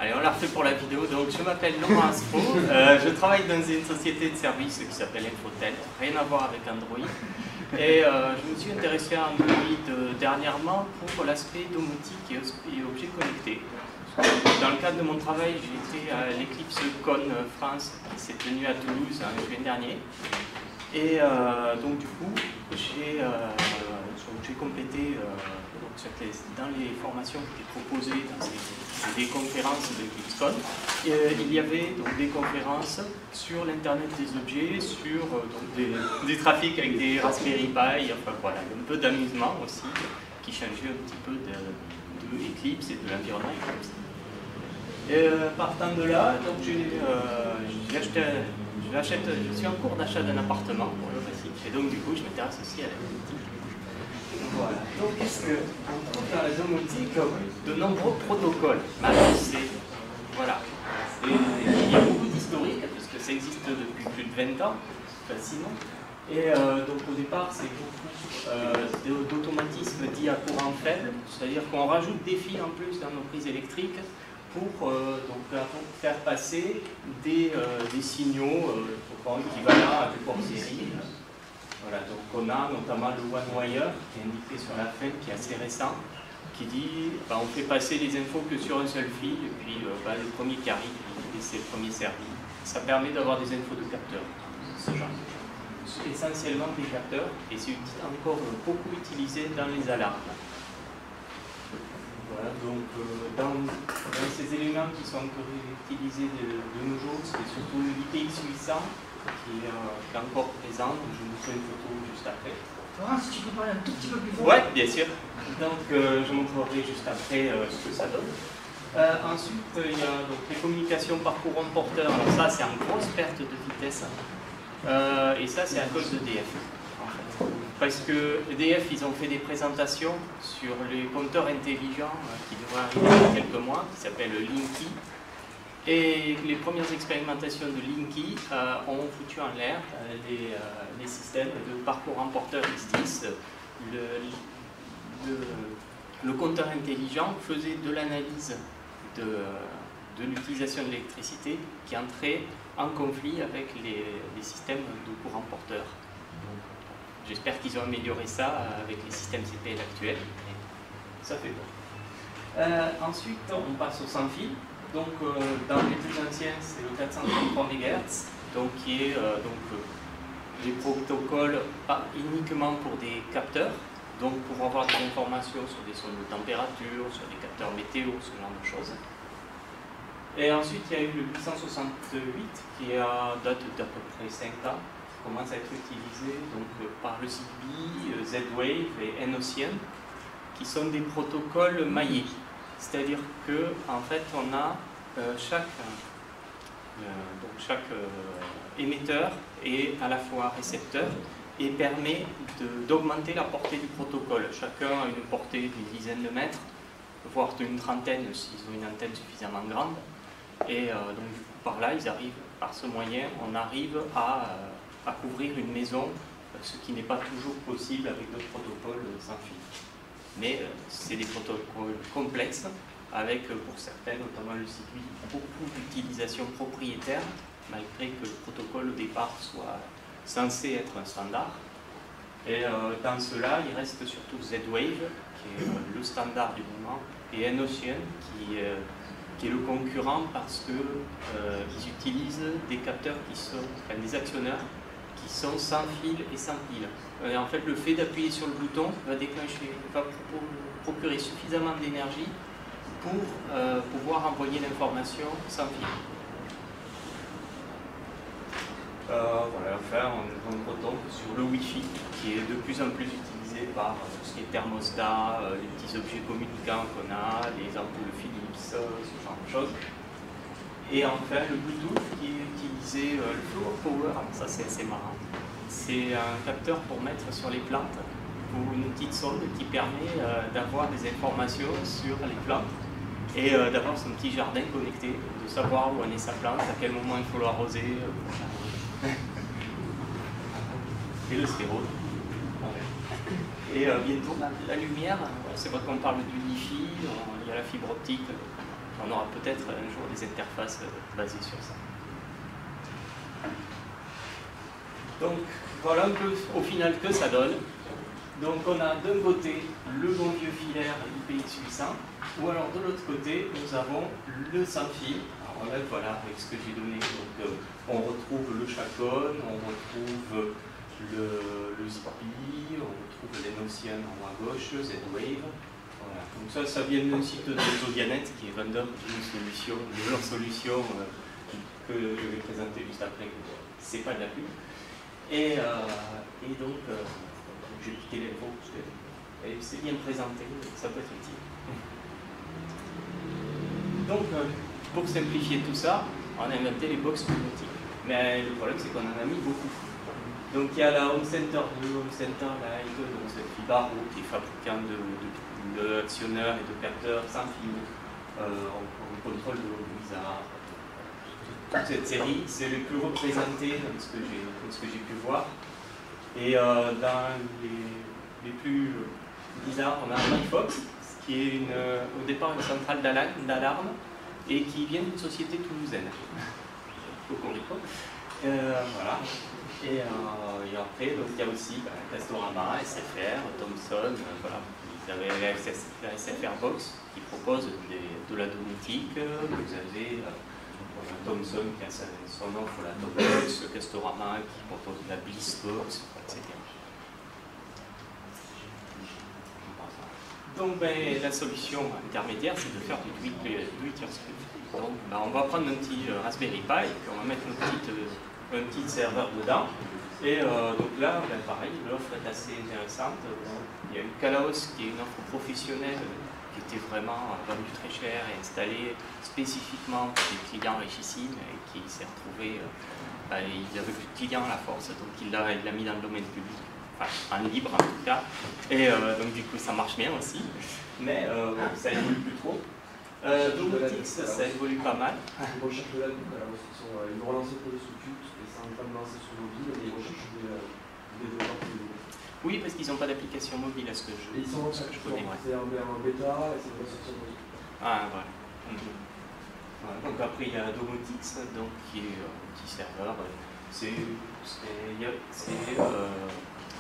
Allez, on la refait pour la vidéo. Donc, je m'appelle Laurent Aspo. Je travaille dans une société de services qui s'appelle Infotel. Rien à voir avec Android. Et je me suis intéressé à Android dernièrement pour l'aspect domotique et objets connectés. Dans le cadre de mon travail, j'ai été à l'Eclipse Con France qui s'est tenue à Toulouse en juin dernier. Et donc, du coup, j'ai complété dans les formations qui étaient proposées dans des conférences de EclipseCon, il y avait donc des conférences sur l'Internet des objets, sur des trafics avec des Raspberry Pi, enfin voilà, un peu d'amusement aussi, qui changeait un petit peu de Eclipse et de l'environnement Eclipse. Partant de là, donc je suis en cours d'achat d'un appartement pour le récit, et donc du coup je m'intéresse aussi à la domotique. Voilà. Donc qu'est-ce qu'on trouve dans la domotique? De nombreux protocoles. Voilà. Il y a beaucoup d'historique, puisque ça existe depuis plus de 20 ans, facilement. Et donc au départ, c'est beaucoup d'automatisme dit à courant faible, c'est-à-dire qu'on rajoute des fils en plus dans nos prises électriques pour faire passer des signaux équivalents à des ports série. Voilà, donc on a notamment le OneWire qui est indiqué sur la fin, qui est assez récent, qui dit on fait passer les infos que sur un seul fil, et puis le premier qui arrive, c'est le premier servi. Ça permet d'avoir des infos de capteurs, ce genre de choses. Essentiellement des capteurs, et c'est encore beaucoup utilisé dans les alarmes. Voilà, donc dans ces éléments qui sont encore utilisés de nos jours, c'est surtout l'IPX800 qui est encore présent. Je vous ferai une photo juste après. Laurent, si tu peux parler un tout petit peu plus fort. Oui, bien sûr. Donc je montrerai juste après ce que ça donne. Ensuite, il y a donc, les communications par courant porteur. Alors ça, c'est en grosse perte de vitesse. Et ça, c'est à cause d'EDF. Parce que EDF, ils ont fait des présentations sur les compteurs intelligents qui devraient arriver dans quelques mois, qui s'appellent Linky. Et les premières expérimentations de Linky ont foutu en l'air les systèmes de parcours en porteur X10. Le compteur intelligent faisait de l'analyse de l'utilisation de l'électricité qui entrait en conflit avec les systèmes de courant porteur. J'espère qu'ils ont amélioré ça avec les systèmes CPL actuels. Ça fait bon. Ensuite, on passe au sans fil. Donc, dans les plus anciens, c'est le 433 MHz, donc qui est des protocoles pas uniquement pour des capteurs, donc pour avoir des informations sur des sondes de température, sur des capteurs météo, ce genre de choses. Et ensuite, il y a eu le 868 qui date d'à peu près 5 ans, qui commence à être utilisé donc, par le Zigbee, Z-Wave et N-Ocean, qui sont des protocoles maillés. C'est-à-dire qu'en fait, on a chaque émetteur est à la fois récepteur et permet d'augmenter la portée du protocole. Chacun a une portée d'une dizaine de mètres, voire d'une trentaine s'ils ont une antenne suffisamment grande. Et donc du coup, par là, par ce moyen, on arrive à couvrir une maison, ce qui n'est pas toujours possible avec d'autres protocoles sans fil. Mais c'est des protocoles complexes, avec pour certains, notamment le Zigbee, beaucoup d'utilisation propriétaire, malgré que le protocole au départ soit censé être un standard. Et dans cela, il reste surtout Z-Wave, qui est le standard du moment, et N-Ocean, qui est le concurrent parce qu'ils utilisent des capteurs des actionneurs qui sont sans fil et sans pile. En fait, le fait d'appuyer sur le bouton va procurer suffisamment d'énergie pour pouvoir envoyer l'information sans fil. Voilà, enfin, on retombe sur le Wi-Fi, qui est de plus en plus utilisé par tout ce qui est thermostat, les petits objets communicants qu'on a, les ampoules Philips, ce genre de choses. Et enfin, le Bluetooth qui est utilisé, le Flow of Power, ça c'est assez marrant. C'est un capteur pour mettre sur les plantes, ou une petite sonde qui permet d'avoir des informations sur les plantes et d'avoir son petit jardin connecté, de savoir où en est sa plante, à quel moment il faut l'arroser. Et le stéréo. Et bientôt, la lumière, c'est vrai qu'on parle du Wi-Fi, il y a la fibre optique on aura peut-être un jour des interfaces basées sur ça. Donc voilà un peu au final que ça donne. Donc on a d'un côté le bon vieux filaire IPX800, ou alors de l'autre côté nous avons le sans fil. Alors là, voilà, avec ce que j'ai donné, donc, on retrouve le Chacon, on retrouve le Zigbee, on retrouve les Notion en haut à gauche, Z-Wave. Voilà. Donc ça vient d'un site de Zodianet qui est vendeur de leur solution que je vais présenter juste après. C'est pas de la pub. Et donc, j'ai piqué l'info parce que c'est bien présenté, ça peut être utile. Donc, pour simplifier tout ça, on a inventé les box domotiques. Mais le problème, c'est qu'on en a mis beaucoup. Donc, il y a la Home Center 2, Home Center Lite, donc c'est Fibaro qui est fabricant d'actionneurs et de capteurs sans fil. On contrôle de Blizzard. Toute cette série, c'est le plus représenté dans ce que j'ai pu voir. Et dans les plus bizarres, on a MyFox, qui est au départ une centrale d'alarme et qui vient d'une société toulousaine. Cocorico. Voilà. Et après, donc, il y a aussi Castorama, SFR, Thomson, voilà. Vous avez la SFR Box qui propose de la domotique. Vous avez Thomson qui a son offre, la Topbox, Castorama qui propose la Blissbox, etc. Donc la solution intermédiaire, c'est de faire du do-it-yourself. Donc on va prendre un petit Raspberry Pi et puis on va mettre un petit serveur dedans. Et donc là, pareil, l'offre est assez intéressante. Il y a eu Kalaos qui est une offre professionnelle qui était vraiment vendue très cher et installée spécifiquement pour des clients richissimes et qui s'est retrouvé, il n'y avait plus de clients à la force, donc il l'a mis dans le domaine public. Enfin, en libre en tout cas, et donc du coup ça marche bien aussi, mais ça évolue plus trop. Domotix, ça évolue pas mal. Les recherches de la ils vont relancer pour les sous-cubes, et c'est en train de lancer sur mobile, et ils recherchent des développeurs plus. Oui, parce qu'ils n'ont pas d'application mobile à ce que je connais. Ouais. C'est en bêta, et c'est pas sorti. Ah, voilà. Voilà. Donc après il y a Domotix, donc, qui est un petit serveur. C'est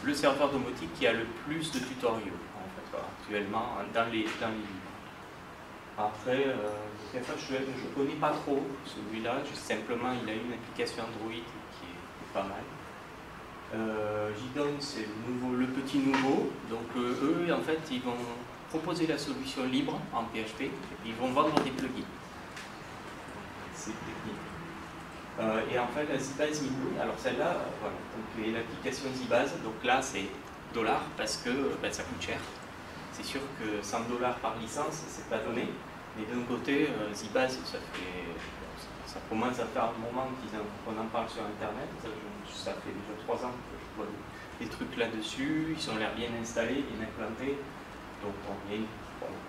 le serveur domotique qui a le plus de tutoriaux en fait, actuellement dans les livres. Après, je ne connais pas trop celui-là, simplement il a une application Android qui est pas mal. Gidon, c'est le petit nouveau, donc eux en fait ils vont proposer la solution libre en PHP et puis ils vont vendre des plugins. C'est technique. Et en fait, la Zibaz Mini, alors celle-là, voilà, donc l'application Zibaz, donc là c'est $, parce que ça coûte cher. C'est sûr que $100 par licence, c'est pas donné, mais d'un côté, Zibaz, ça commence à faire un moment qu'on en parle sur Internet, ça fait déjà 3 ans que je vois des trucs là-dessus, ils ont l'air bien installés, bien implantés, donc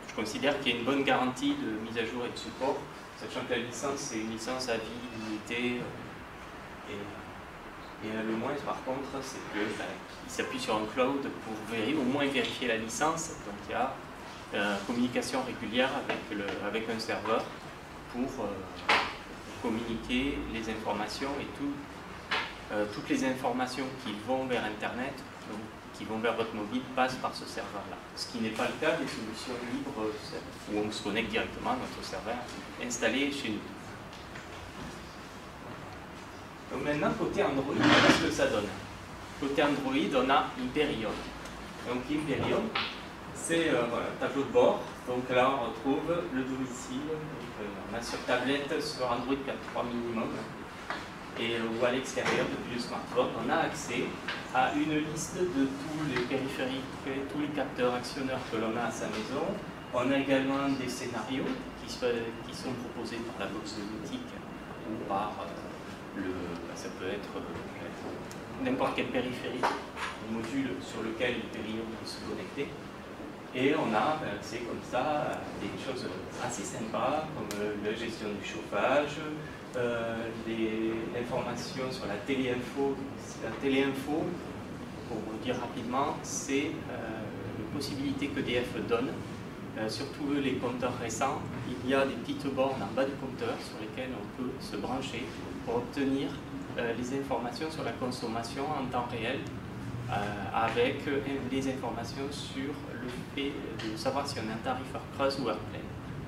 je considère qu'il y a une bonne garantie de mise à jour et de support, sachant que la licence, c'est une licence à vie limitée. Et le moins, par contre, c'est qu'il s'appuie sur un cloud pour au moins vérifier la licence. Donc il y a communication régulière avec un serveur pour communiquer les informations et toutes les informations qui vont vers Internet, donc, qui vont vers votre mobile, passent par ce serveur-là. Ce qui n'est pas le cas des solutions libres où on se connecte directement à notre serveur installé chez nous. Donc maintenant, côté Android, voilà ce que ça donne. Côté Android, on a Hyperion. Donc Hyperion, c'est un tableau de bord. Donc là, on retrouve le domicile. Donc, on a sur tablette, sur Android 4.3 minimum. Et ou à l'extérieur, depuis le smartphone, on a accès à une liste de tous les périphériques, tous les capteurs actionneurs que l'on a à sa maison. On a également des scénarios qui sont proposés par la box domotique ou par ça peut être n'importe quel périphérique, un module sur lequel Hyperion peut se connecter. Et on a, c'est comme ça, des choses assez sympas, comme la gestion du chauffage, l'information sur la téléinfo. La téléinfo, pour vous dire rapidement, c'est une possibilité qu'EDF donne surtout les compteurs récents, il y a des petites bornes en bas du compteur sur lesquelles on peut se brancher pour obtenir les informations sur la consommation en temps réel, avec des informations sur le fait de savoir si on a un tarif heure creuse ou heure pleine.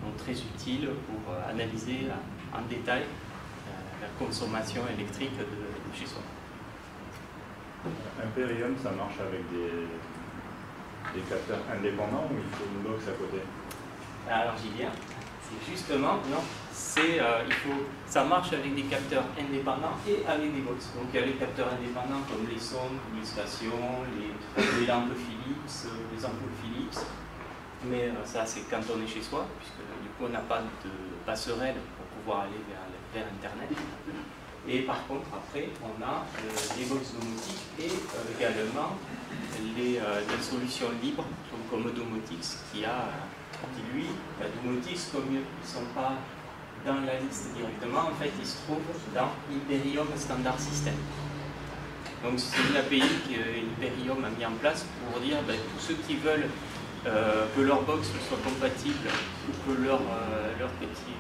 Donc très utile pour analyser en détail la consommation électrique de chez soi. Imperium, ça marche avec des capteurs indépendants ou il faut une box à côté? Alors j'y viens. C'est justement, non, ça marche avec des capteurs indépendants et avec des box. Donc il y a les capteurs indépendants comme les sondes, les stations, les lampes Philips, les ampoules Philips. Mais ça c'est quand on est chez soi, puisque du coup on n'a pas de passerelle pour pouvoir aller vers Internet. Et par contre après on a les box domotiques et également les solutions libres comme Domotix qui lui, la Domotix, comme ils ne sont pas dans la liste directement, en fait ils se trouvent dans Hyperium Standard System. Donc c'est une API qu'Hyperium a mis en place pour dire tous ceux qui veulent que leur box soit compatible ou que leur petit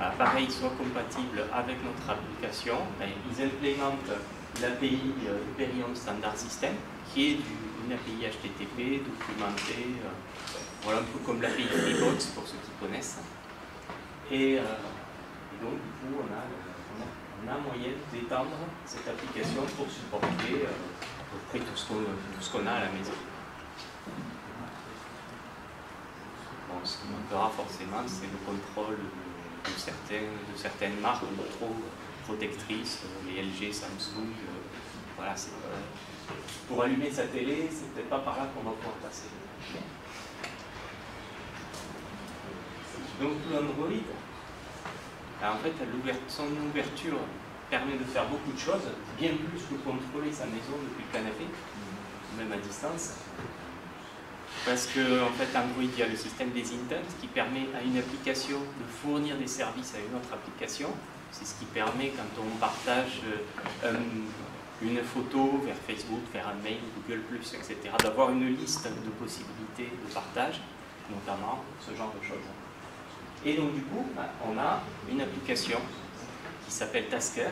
appareil soit compatible avec notre application, ils implémentent l'API Hyperium Standard System qui est une API HTTP documentée, voilà un peu comme l'API Freebox pour ceux qui connaissent. Et donc du coup on a moyen d'étendre cette application pour supporter à peu près tout ce qu'on a à la maison. Bon, ce qui manquera forcément, c'est le contrôle de certaines marques trop protectrices, les LG, Samsung. Voilà, pour allumer sa télé, c'est peut-être pas par là qu'on va pouvoir passer. Donc l'Android, en fait, son ouverture permet de faire beaucoup de choses, bien plus que contrôler sa maison depuis le canapé, même à distance. Parce que en fait, Android, il y a le système des intents qui permet à une application de fournir des services à une autre application. C'est ce qui permet, quand on partage une photo vers Facebook, vers un mail, Google+, etc., d'avoir une liste de possibilités de partage, notamment ce genre de choses. Et donc du coup, on a une application qui s'appelle Tasker,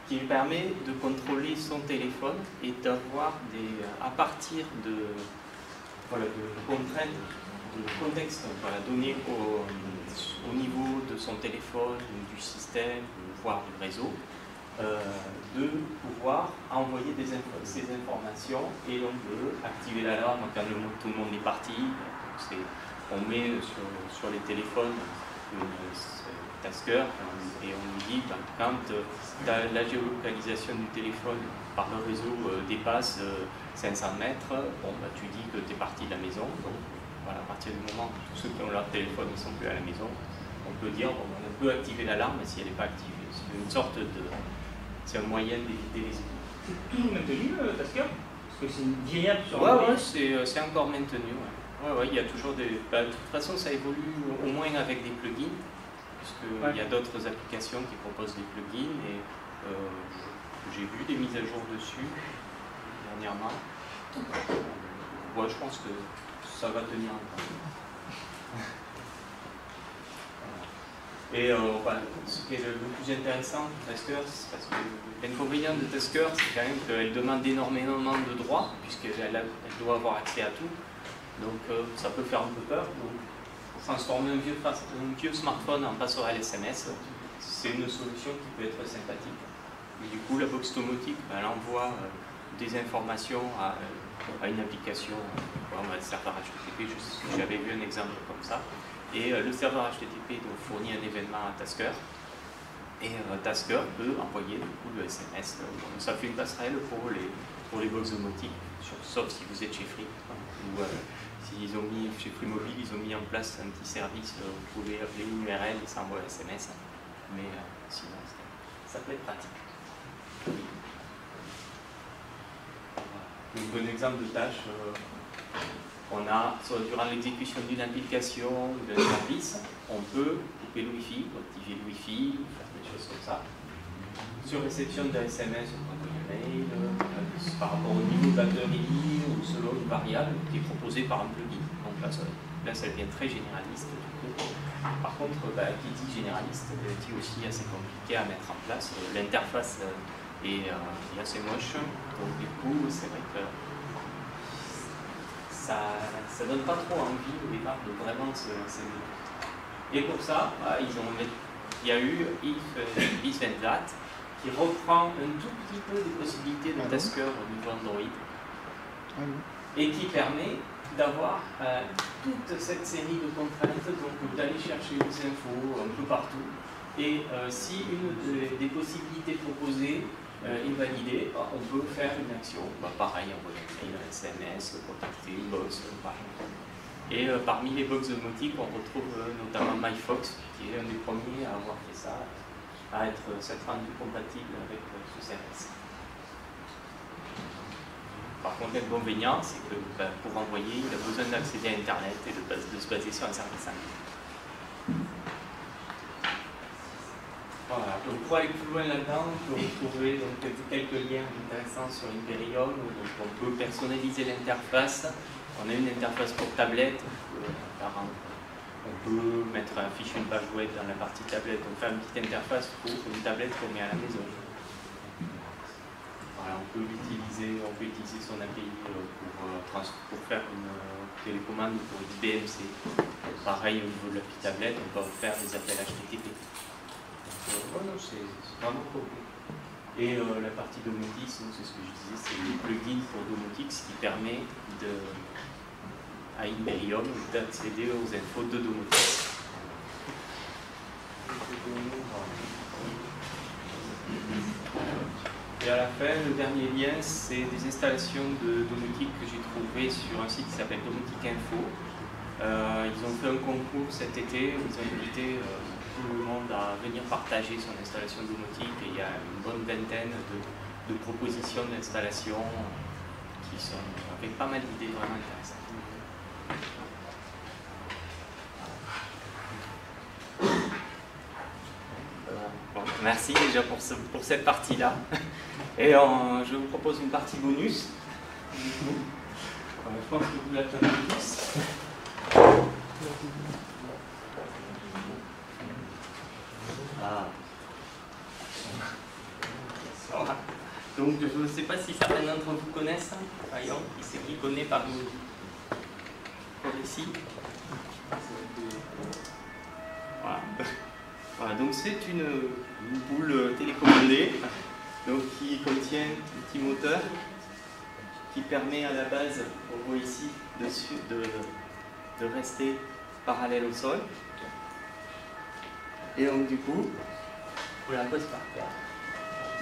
qui permet de contrôler son téléphone et d'avoir à partir de contraintes, de contexte donné au niveau de son téléphone, du système, voire du réseau, de pouvoir envoyer ces informations et donc activer l'alarme quand tout le monde est parti. On met sur les téléphones Tasker et on lui dit quand la géolocalisation du téléphone par le réseau dépasse 500 mètres, tu dis que tu es parti de la maison. Donc voilà, à partir du moment où tous ceux qui ont leur téléphone ne sont plus à la maison, on peut dire on peut activer l'alarme si elle n'est pas activée. C'est une sorte c'est un moyen d'éviter les équipes. C'est toujours maintenu, Tasker? Parce que c'est une vieille app sur Ouais, c'est encore maintenu. Ouais, il y a toujours des. De toute façon, ça évolue au moins avec des plugins, puisqu'il y a d'autres applications qui proposent des plugins et j'ai vu des mises à jour dessus dernièrement. Je pense que ça va tenir encore. Et ce qui est le plus intéressant de Tasker, c'est parce que l'inconvénient de Tasker, c'est quand même qu'elle demande énormément de droits, puisqu'elle doit avoir accès à tout. Donc ça peut faire un peu peur. Donc, transformer un vieux smartphone en passerelle SMS, c'est une solution qui peut être sympathique. Et du coup, la box domotique, elle envoie des informations à une application, le serveur HTTP, j'avais vu un exemple comme ça. Et le serveur HTTP donc, fournit un événement à Tasker. Et Tasker peut envoyer du coup, le SMS. Donc, ça fait une passerelle pour les box domotiques, sauf si vous êtes chez Free. Ou chez Free Mobile, ils ont mis en place un petit service où vous pouvez appeler une URL et ça envoie un SMS. Mais sinon, ça peut être pratique. Un bon exemple de tâche, on a, durant l'exécution d'une application ou d'un service, on peut couper le Wi-Fi, activer le Wi-Fi, faire des choses comme ça. Sur réception d'un SMS ou d'un mail, par rapport au niveau de batterie ou selon une variable qui est proposée par un plugin. Donc là, Là, ça devient très généraliste. Du coup. Par contre, qui dit généraliste dit aussi assez compliqué à mettre en place. L'interface est assez moche. Donc du coup, c'est vrai que ça donne pas trop envie au départ de vraiment se lancer. Et pour ça, il y a eu If This Then That qui reprend un tout petit peu des possibilités de Tasker au niveau Android et qui permet d'avoir toute cette série de contraintes, donc d'aller chercher des infos un peu partout. Et si une des possibilités proposées est validée, on peut faire une action. Pareil, envoyer un mail, un SMS, contacter une box, par exemple. Et parmi les box domotiques, on retrouve notamment MyFox, qui est un des premiers à avoir fait ça, à s'être rendu compatible avec ce service. Par contre, l'inconvénient, c'est que pour envoyer, il a besoin d'accéder à Internet et de se baser sur un service en ligne. Voilà, donc pour aller plus loin là-dedans, on peut retrouver donc, quelques liens intéressants sur Imperium. Donc on peut personnaliser l'interface. On a une interface pour tablette. On peut mettre afficher une page web dans la partie tablette. On fait une petite interface pour une tablette qu'on met à la maison. Voilà, on peut utiliser son API pour faire une télécommande pour une BMC. Pareil au niveau de l'appli tablette, on peut faire des appels HTTP. Voilà, c'est vraiment cool. Et la partie Domotics, c'est ce que je disais, c'est le plugin pour Domotics qui permet à Imperium d'accéder aux infos de Domotics. Et à la fin, le dernier lien, c'est des installations de domotique que j'ai trouvées sur un site qui s'appelle Domotique Info. Ils ont fait un concours cet été où ils ont invité tout le monde à venir partager son installation domotique et il y a une bonne vingtaine de propositions d'installation qui sont avec pas mal d'idées vraiment intéressantes. Bon, merci déjà pour cette partie-là. Et je vous propose une partie bonus. Je pense que vous l'attendez tous. Voilà. Donc je ne sais pas si certains d'entre vous connaissent, voyons, qui connaît parmi ici. Voilà. Voilà, donc c'est une boule télécommandée donc, qui contient un petit moteur qui permet à la base, on voit ici dessus, de rester parallèle au sol. Et donc du coup, on la pose par terre.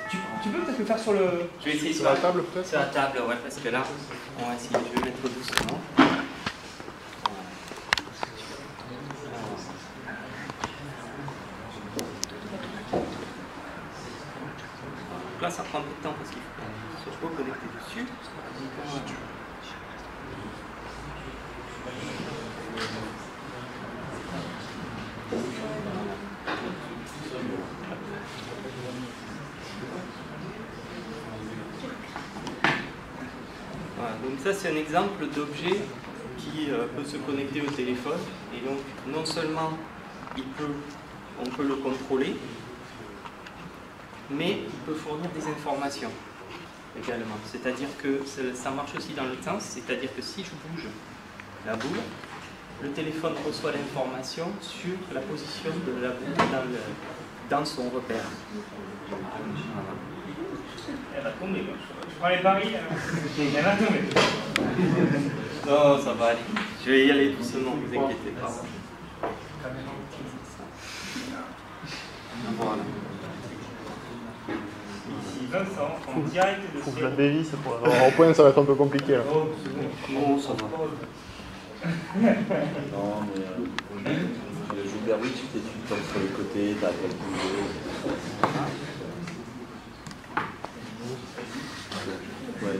Tu peux peut-être le faire sur le... Je vais essayer sur la table peut-être. Sur la table, ouais, parce que là, on va essayer, je vais mettre doucement. Là, ça prend un peu de temps parce qu'il faut se reconnecter dessus. Voilà, donc ça c'est un exemple d'objet qui peut se connecter au téléphone et donc non seulement on peut le contrôler, mais il peut fournir des informations également. C'est-à-dire que ça marche aussi dans l'autre sens, c'est-à-dire que si je bouge la boule, le téléphone reçoit l'information sur la position de la boule dans son repère. Elle va tomber. Je prends les paris. Elle va tomber. Non, ça va aller. Je vais y aller doucement, ne vous inquiétez pas. Voilà. Ici Vincent, en direct de Faut que je la dévisse pour l'avoir en point, ça va être un peu compliqué là. Oh, c'est bon. Non, ça va. Non, mais Gilbert Rich, tu tombes sur le côté, t'as pas bougé. Ouais.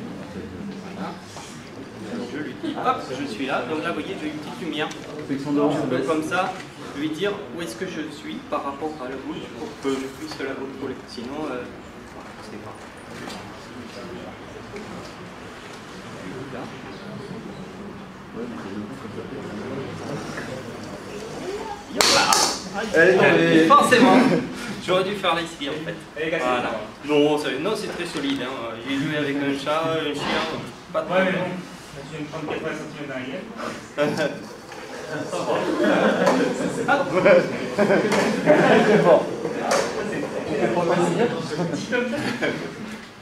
Je lui dis, hop, je suis là. Donc là, vous voyez, j'ai une petite lumière. Je peux comme ça lui dire où est-ce que je suis par rapport à la boule pour que je puisse la contrôler. Sinon, je sais pas. Là. Forcément, j'aurais dû faire ici en fait. Elle est cassée. Voilà. Non, c'est très solide. Hein. J'ai joué avec un chat, un chien, pas de Ouais, mais problème. bon, je viens de prendre 80 cm dans la gueule.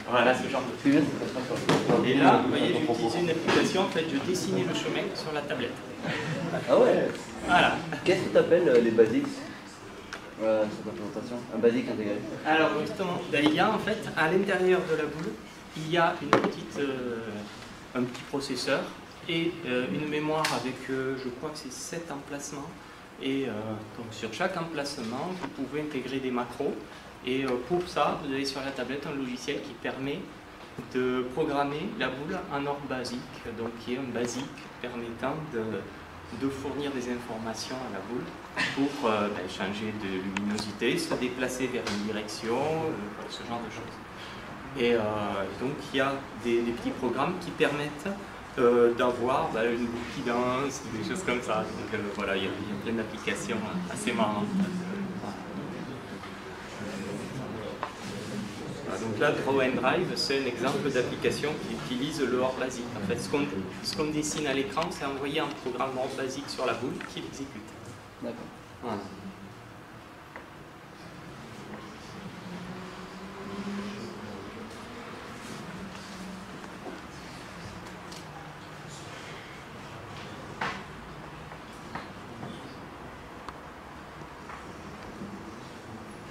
Voilà ce genre de truc. Et là, vous voyez, j'ai utilisé une application, en fait, je dessinais le chemin sur la tablette. Ah ouais. Voilà. Qu'est-ce que tu appelles les basics? Cette implémentation. Un basique intégré. Alors justement, il y a en fait, à l'intérieur de la boule, il y a un petit processeur et une mémoire avec, je crois que c'est 7 emplacements. Et donc sur chaque emplacement, vous pouvez intégrer des macros. Et pour ça, vous avez sur la tablette un logiciel qui permet de programmer la boule en ordre basique, donc qui est un basique permettant de fournir des informations à la boule pour changer de luminosité, se déplacer vers une direction, ce genre de choses. Et donc il y a des petits programmes qui permettent d'avoir une boule qui danse, des choses comme ça. Donc voilà, il y a plein d'applications assez marrantes. Donc là, Draw and Drive, c'est un exemple d'application qui utilise le hors basique. En fait, ce qu'on dessine à l'écran, c'est envoyer un programme hors basique sur la boule qui l'exécute. D'accord. Voilà.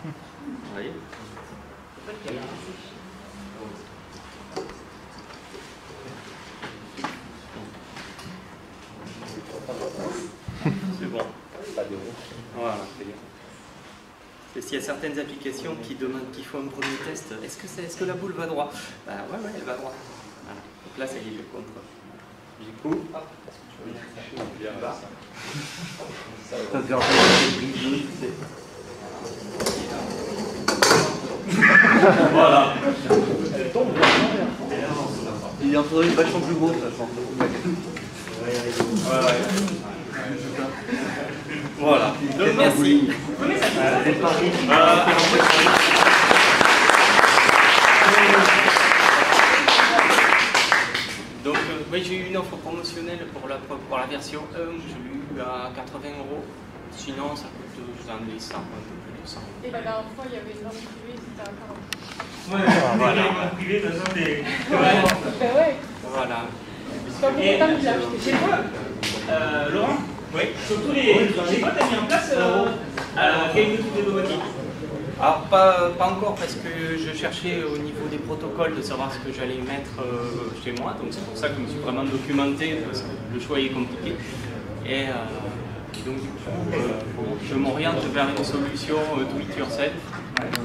Vous voyez ? C'est bon. Voilà, c'est bien. Parce qu'il y a certaines applications qui font un premier test. Est-ce que la boule va droit? Ouais, elle va droit. Voilà. Donc là, ça y est, je contrôle. Du coup, hop, est-ce que tu peux me bien bas? Ça fait un peu Voilà. Elle tombe. Il en faudrait une vachement plus grosse, ça, je pense. Voilà. Donc, merci. Donc, oui, j'ai eu une offre promotionnelle pour la version 1, j'ai eu à 80 €. Sinon, ça coûte, j'en ai 100, un peu plus de 100. Et la dernière fois, il y avait une langue privée, c'était à 40. Ouais, voilà. en privé, de toute façon, des. Ben ouais, Voilà. c'est pas pour autant que j'ai acheté. C'est quoi, Laurent? Oui. Surtout c'est quoi, t'as mis en place quelques trucs de domotique? Alors, pas encore, parce que je cherchais au niveau des protocoles de savoir ce que j'allais mettre chez moi. Donc, c'est pour ça que je me suis vraiment documenté, parce que le choix est compliqué. Et donc, du coup, je m'oriente vers une solution do it yourself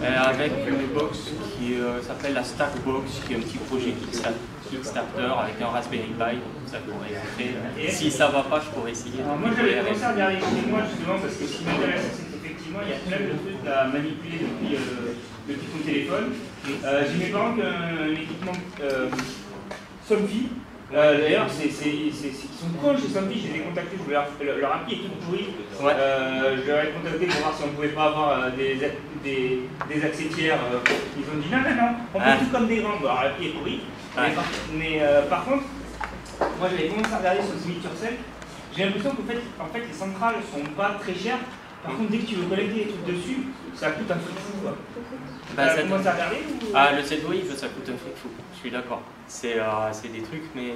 avec une box qui s'appelle la Stackbox, qui est un petit projet Kickstarter avec un Raspberry Pi. Ça pourrait être. Si ça va pas, je pourrais essayer. Alors, moi, j'avais commencé à regarder chez moi justement parce que ce qui m'intéresse, c'est qu'effectivement, il y a plein de trucs à manipuler depuis ton téléphone. J'ai mes parents qui ont un équipement Somfy. D'ailleurs, ils sont cons chez Somfy, je les ai contactés, je voulais leur appli est toute pourrie. Ouais. Je leur ai contacté pour voir si on ne pouvait pas avoir des accès tiers. Ils ont dit non, on fait tout comme des grands. Alors l'appli est pourrie. Ouais. Mais par contre, moi j'avais commencé à regarder sur le site Turcell. J'ai l'impression qu'en fait les centrales sont pas très chères. Par contre, dès que tu veux connecter des trucs dessus, ça coûte un fric fou. Ça commence à regarder ou... Ah, le Z-Wave, ça coûte un fric fou, je suis d'accord. C'est des trucs, mais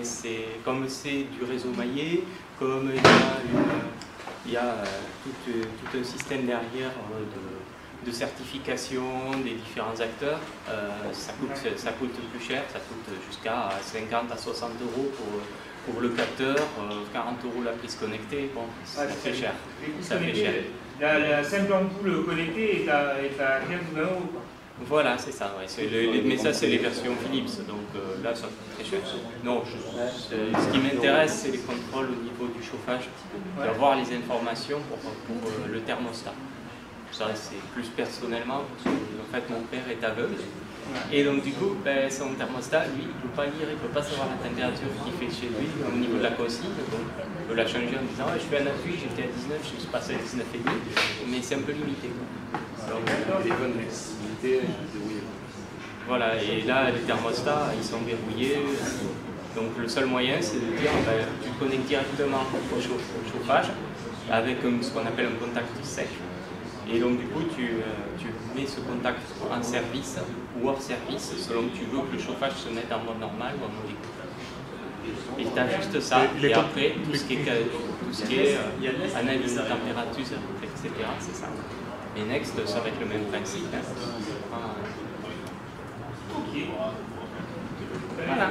comme c'est du réseau maillé, comme il y a tout un système derrière de certification des différents acteurs, ça coûte plus cher, ça coûte jusqu'à 50 à 60 € pour le capteur, 40 € la prise connectée, bon, ça fait cher. Ça fait cher. La simple ampoule connectée est à 15 ou 20 €. Voilà, c'est ça, ouais. Mais ça, c'est les versions Philips, donc là, ça coûte très cher. Non, ce qui m'intéresse, c'est les contrôles au niveau du chauffage, d'avoir les informations pour le thermostat. Ça, c'est plus personnellement, parce que en fait, mon père est aveugle. Et donc, du coup, ben, son thermostat, lui, il ne peut pas lire, il ne peut pas savoir la température qu'il fait chez lui au niveau de la consigne. Donc, il peut la changer en disant, ouais, je fais un appui, j'étais à 19, je suis passé à 19,5, mais c'est un peu limité. Alors, les téléphone d'accessibilité, voilà, et là, les thermostats, ils sont verrouillés. Donc, le seul moyen, c'est de dire, ben, tu te connectes directement au chauffage avec ce qu'on appelle un contact sec. Et donc, du coup, tu mets ce contact en service ou hors service selon que tu veux que le chauffage se mette en mode normal ou en mode éco. Et tu as juste ça, et après, tout ce qui est analyse de température, etc., c'est ça. Et Next, ça va être le même principe. Hein. Ok. Voilà.